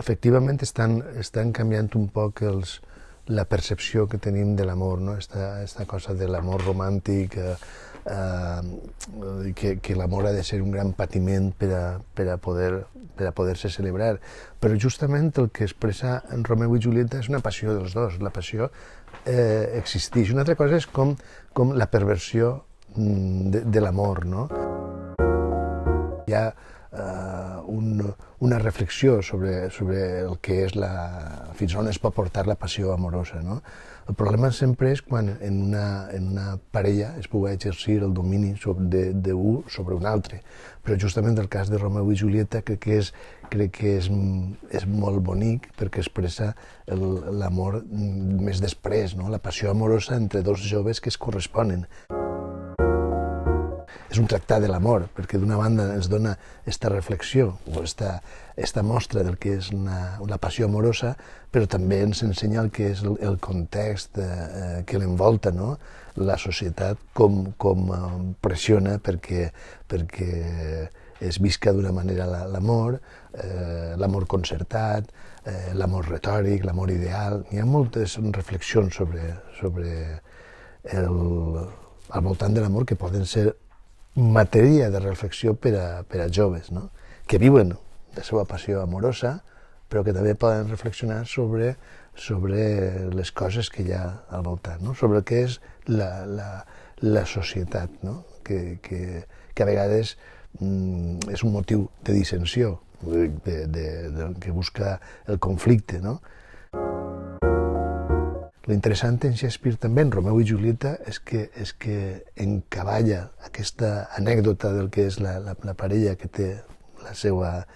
efectivament estan canviant un poc la percepció que tenim de l'amor, no? Esta cosa de l'amor romàntic, que l'amor ha de ser un gran patiment per a poder-se celebrar. Però justament el que expressa en Romeu i Julieta és una passió dels dos, la passió existeix. Una altra cosa és com la perversió de l'amor, no? Hi ha una reflexió sobre el que és fins on es pot portar la passió amorosa, no? El problema sempre és quan en una parella es pugui exercir el domini d'un sobre un altre. Però justament el cas de Romeu i Julieta crec que és molt bonic perquè expressa l'amor més després, no? La passió amorosa entre dos joves que es corresponen. És un tractat de l'amor, perquè d'una banda ens dona aquesta reflexió o aquesta mostra del que és la passió amorosa, però també ens ensenya el que és el context que l'envolta, no? La societat com pressiona perquè es visca d'una manera l'amor, l'amor concertat, l'amor retòric, l'amor ideal. Hi ha moltes reflexions al voltant de l'amor que poden ser matèria de reflexió per a joves, no? Que viuen la seva passió amorosa, però que també poden reflexionar sobre les coses que hi ha al voltant, no? Sobre el que és la societat, no? Que a vegades és un motiu de dissensió, que busca el conflicte, no? L'interessant en Shakespeare també, en Romeu i Julieta, és que encavalla aquesta anècdota del que és la parella que té la seva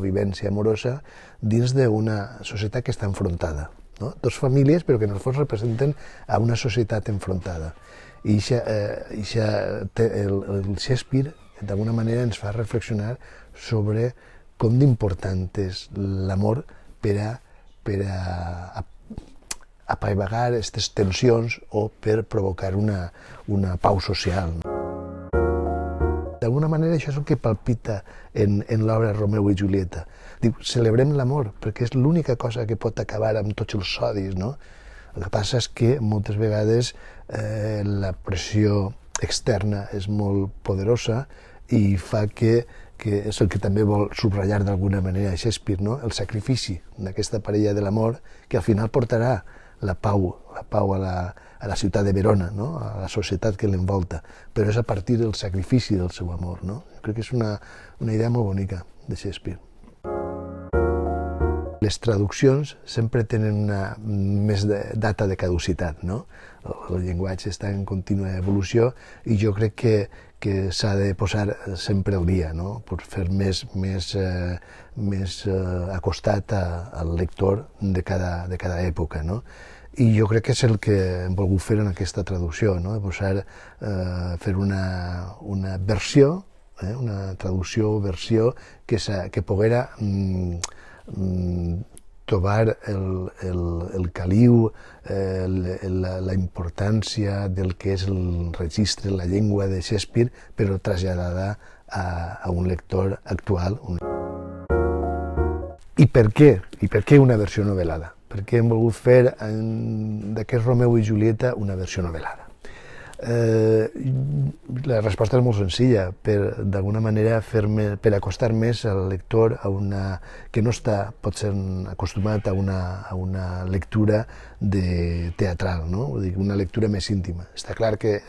vivència amorosa dins d'una societat que està enfrontada, no? Dos famílies, però que en el fons representen a una societat enfrontada. I el Shakespeare, d'alguna manera, ens fa reflexionar sobre com d'important és l'amor per a apaivagar aquestes tensions o per provocar una pau social. D'alguna manera això és el que palpita en l'obra Romeu i Julieta. Diu, celebrem l'amor, perquè és l'única cosa que pot acabar amb tots els odis, no? El que passa és que moltes vegades la pressió externa és molt poderosa i fa que és el que també vol subratllar d'alguna manera Shakespeare, no? El sacrifici d'aquesta parella de l'amor que al final portarà la pau a la ciutat de Verona, no? A la societat que l'envolta, però és a partir del sacrifici del seu amor, no? Crec que és una idea molt bonica de Shakespeare. Les traduccions sempre tenen més data de caducitat, no? El llenguatge està en contínua evolució i jo crec que s'ha de posar sempre al dia, no? Per fer més acostat al lector de cada època, no? I jo crec que és el que hem volgut fer en aquesta traducció, no? Fer una versió, una traducció o versió que poguera trobar el caliu, la importància del que és el registre, la llengua de Shakespeare, però traslladada a un lector actual. I per què? I per què una versió novel·lada? Per què hem volgut fer d'aquest Romeu i Julieta una versió novel·lada? La resposta és molt senzilla, d'alguna manera per acostar més al lector que no està potser acostumat a una lectura teatral, no? Vull dir, una lectura més íntima. Està clar que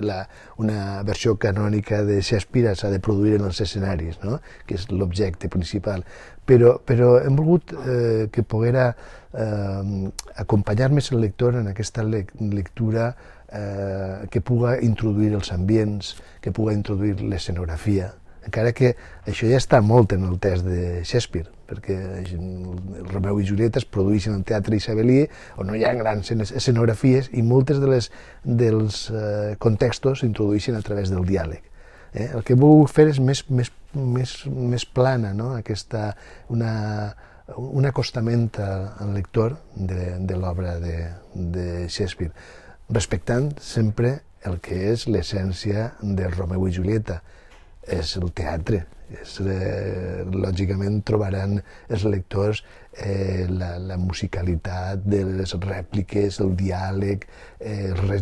una versió canònica de Shakespeare s'ha de produir en els escenaris, no? Que és l'objecte principal, però hem volgut que poguera acompanyar més el lector en aquesta lectura que puga introduir els ambients, que puga introduir l'escenografia, encara que això ja està molt en el text de Shakespeare, perquè el Romeu i Julieta es produeixen al Teatre Isabelí, on no hi ha grans escenografies i moltes dels contextos s'introdueixen a través del diàleg. El que he volgut fer és més plana, no? Un acostament al lector de l'obra de Shakespeare, respectant sempre el que és l'essència del Romeu i Julieta. És el teatre, Lògicament trobaran els lectors la musicalitat de les rèpliques, el diàleg,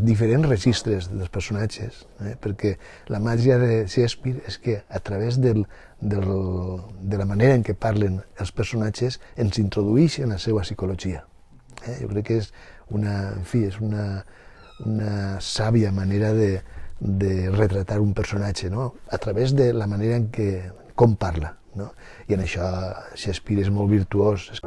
diferents registres dels personatges, perquè la màgia de Shakespeare és que a través de la manera en què parlen els personatges ens introdueix en la seva psicologia. Jo crec que és una sàvia manera de retratar un personatge, no? A través de la manera en què com parla, no? I en això Shakespeare és molt virtuós.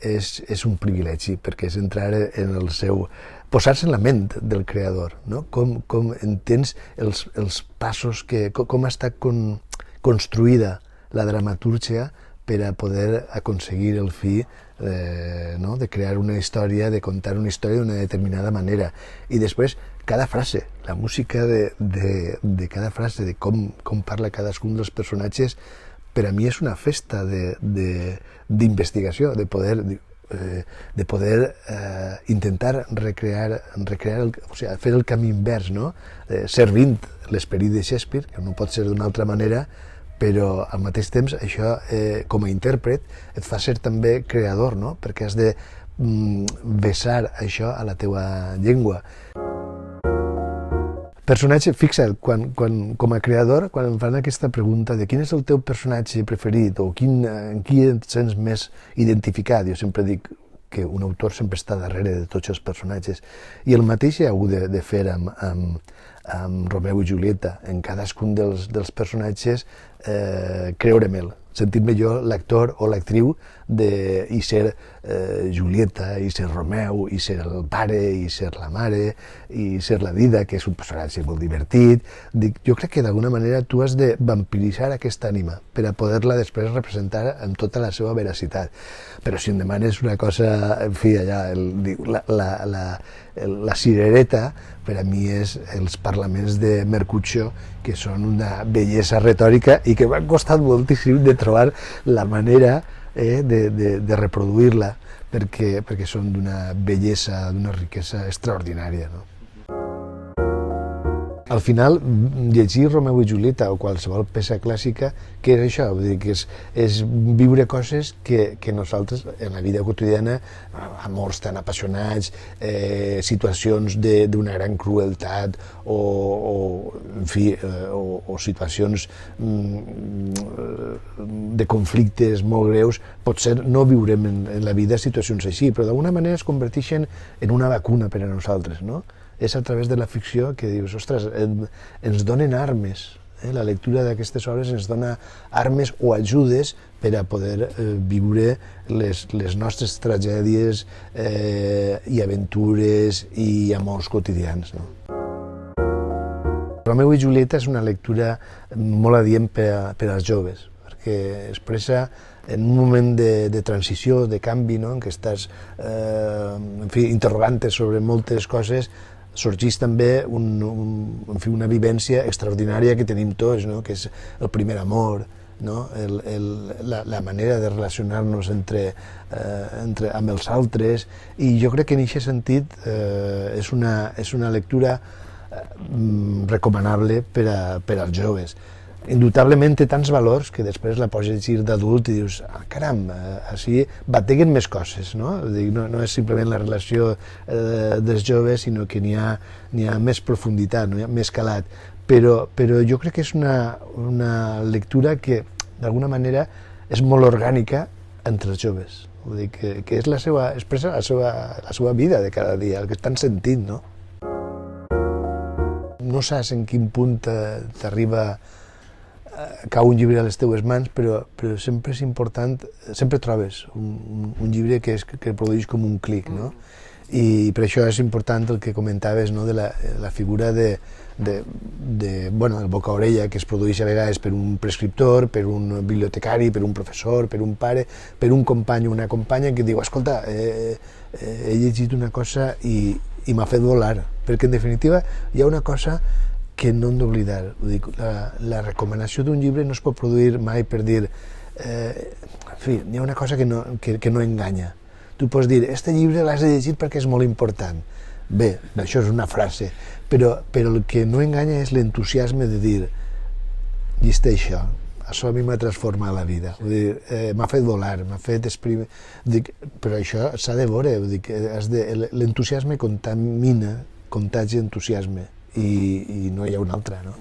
És un privilegi, perquè és entrar en el seu... posar-se en la ment del creador, no? Com entens els passos, com està construïda la dramatúrgia per a poder aconseguir el fi de crear una història, de contar una història d'una determinada manera. I després, cada frase, la música de cada frase, de com parla cadascun dels personatges, per a mi és una festa d'investigació, de poder intentar recrear o sigui, fer el camí invers, no? Servint l'esperit de Shakespeare, que no pot ser d'una altra manera, però al mateix temps això, com a intèrpret, et fa ser també creador, no? Perquè has de vessar això a la teua llengua. Personatge, fixa't, com a creador, quan em fan aquesta pregunta de quin és el teu personatge preferit o en qui et sents més identificat, jo sempre dic que un autor sempre està darrere de tots els personatges, i el mateix he hagut de fer amb Romeu i Julieta, en cadascun dels personatges creure me'l, sentir-me jo l'actor o l'actriu i ser Julieta, i ser Romeu, i ser el pare, i ser la mare, i ser la Dida, que és un personatge molt divertit. Jo crec que d'alguna manera tu has de vampiritzar aquesta ànima per a poder-la després representar amb tota la seva veracitat. Però si em demanes una cosa, en fi, allà, la cirereta, per a mi és els parlaments de Mercutio, que són una bellesa retòrica i que m'ha costat moltíssim de trobar la manera de reproduir-la, perquè són d'una bellesa, d'una riquesa extraordinària, no? Al final, llegir Romeu i Julieta o qualsevol peça clàssica, què és això? Vull dir que és viure coses que nosaltres, en la vida quotidiana, amors tan apassionats, situacions d'una gran crueltat o situacions de conflictes molt greus, potser no viurem en la vida situacions així, però d'alguna manera es converteixen en una vacuna per a nosaltres, no? És a través de la ficció que dius, ostres, ens donen armes, la lectura d'aquestes obres ens dona armes o ajudes per a poder viure les nostres tragèdies i aventures i amors quotidians, no? Romeu i Julieta és una lectura molt adient per als joves, perquè expressa en un moment de transició, de canvi, no? En què estàs interrogant-te sobre moltes coses, sorgeix també una vivència extraordinària que tenim tots, no? Que és el primer amor, no? La manera de relacionar-nos amb els altres, i jo crec que en aquest sentit és una lectura recomanable per als joves. Indubtablement té tants valors que després la pots llegir d'adult i dius, caram, així bateguen més coses, no? No és simplement la relació dels joves, sinó que n'hi ha més profunditat, no? Hi ha més calat. Però jo crec que és una lectura que, d'alguna manera, és molt orgànica entre els joves. Vull dir que és expressa la seva vida de cada dia, el que estan sentint, no? No saps en quin punt t'arriba cau un llibre a les teues mans, però sempre és important, sempre trobes un llibre que produeix com un clic, no? I per això és important el que comentaves, no? De la figura del boca-orella, que es produeix a vegades per un prescriptor, per un bibliotecari, per un professor, per un pare, per un company o una companya que diu, escolta, he llegit una cosa i m'ha fet volar, perquè en definitiva hi ha una cosa que no hem d'oblidar. La recomanació d'un llibre no es pot produir mai per dir en fi, hi ha una cosa que no enganya. Tu pots dir, este llibre l'has de llegir perquè és molt important. Bé, això és una frase, però el que no enganya és l'entusiasme de dir llista això a mi m'ha transformat la vida, vull dir, m'ha fet volar, m'ha fet exprimir, dic, però això s'ha de veure, vull dir, l'entusiasme contamina, contagia entusiasme, i no hi ha una altra, no?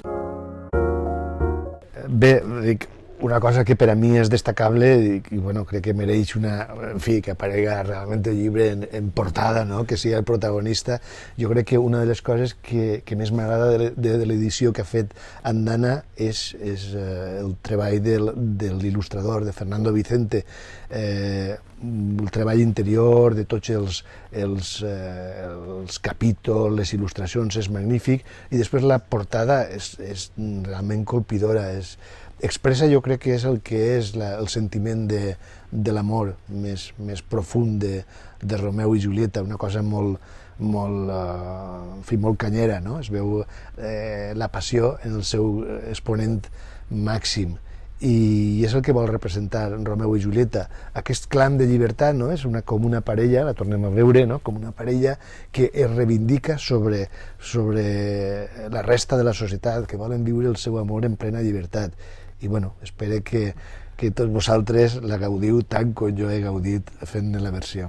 Bé, dic, una cosa que per a mi és destacable i bueno, crec que mereix en fi, que aparega realment el llibre en portada, no? Que sigui el protagonista. Jo crec que una de les coses que més m'agrada de l'edició que ha fet Andana és el treball de l'il·lustrador, de Fernando Vicente, el treball interior de tots els capítols, les il·lustracions, és magnífic, i després la portada és realment colpidora, expressa, jo crec que és el sentiment de l'amor més profund de Romeu i Julieta, una cosa molt canyera, no? Es veu la passió en el seu exponent màxim, i és el que vol representar Romeu i Julieta, aquest clam de llibertat, no? És com una parella, la tornem a veure, no? Com una parella que es reivindica sobre la resta de la societat, que volen viure el seu amor en plena llibertat. I bueno, espero que tots vosaltres la gaudiu tant com jo he gaudit fent la versió.